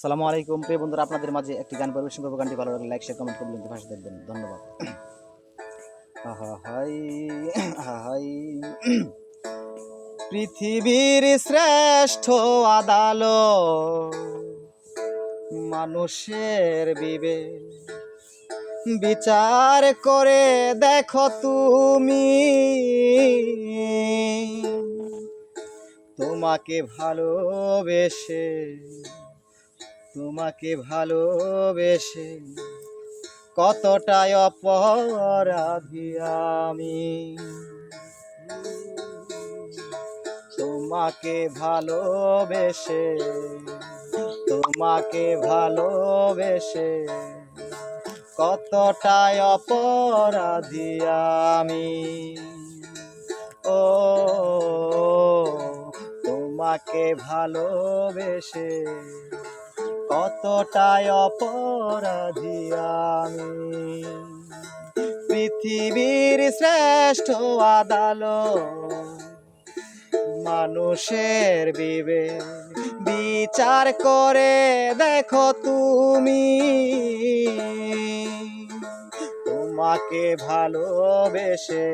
আসসালামু আলাইকুম প্রিয় বন্ধুরা, আপনাদের মাঝে একটি গান পরিবেশন করবো। গানটি ভালো লাগলে লাইক শেয়ার কমেন্ট করবেন, ভাষা দেখবেন। ধন্যবাদ। আহা হাই, আহা হাই। পৃথিবীর শ্রেষ্ঠ আদালত মানুষের বিবেক বিচার করে দেখো তুমি, তোমাকে ভালোবেসে তোমাকে ভালোবেসে কতটাই অপরাধী আমি। তোমাকে ভালোবেসে কতটাই অপরাধী আমি। ও তোমাকে ভালোবেসে কতটাই অপরাধী আমি। পৃথিবীর শ্রেষ্ঠ আদালত মানুষের বিবেক বিচার করে দেখো তুমি, তোমাকে ভালোবেসে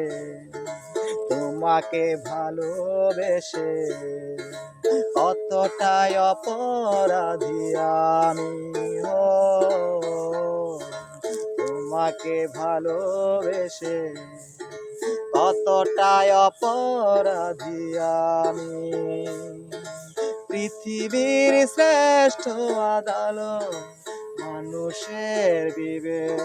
কতটাই অপরাধী আমি। ও তোমাকে ভালোবেসে কতটাই অপরাধী আমি। পৃথিবীর শ্রেষ্ঠ আদালত মানুষের বিবেক।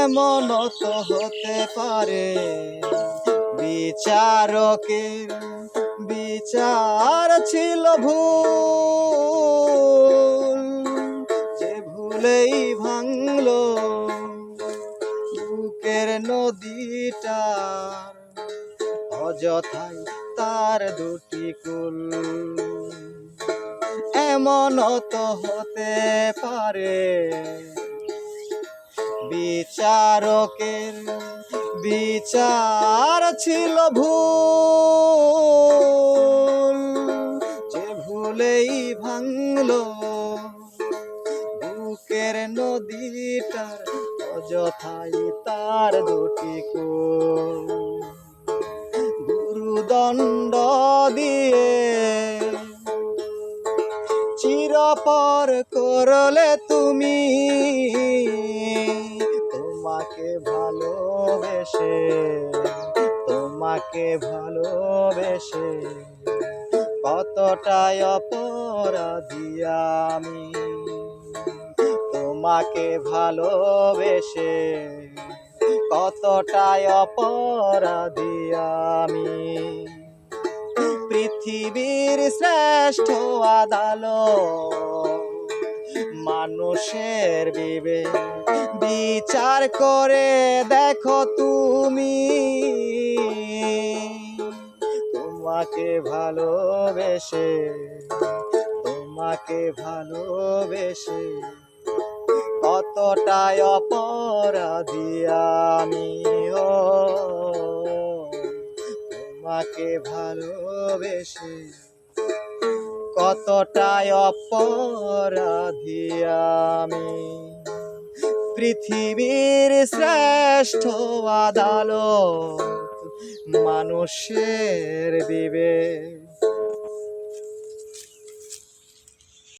এমন তো হতে পারে বিচারকের বিচার ছিল ভুল, যে ভুলেই ভাঙলো বুকের নদীটার, অযথাই তার দুটি কুল। এমন তো হতে পারে বিচারকের বিচার ছিল ভুল, যে ভুলেই ভাঙলো বুকের নদীটার, অযথাই তার দুটি কুল। গুরুদণ্ড দিয়ে চিরপর করলে তুমি, তোমাকে ভালোবেসে কতটাই অপরাধী আমি। তোমাকে ভালোবেসে কতটাই অপরাধী আমি। পৃথিবীর শ্রেষ্ঠ আদালত মানুষের বিবেক বিচার করে দেখো তুমি, তোমাকে ভালোবেসে কতটাই অপরাধী আমি। ও তোমাকে ভালোবেসে কতটাই অপরাধী আমি। পৃথিবীর শ্রেষ্ঠ আদালত মানুষের বিবেক।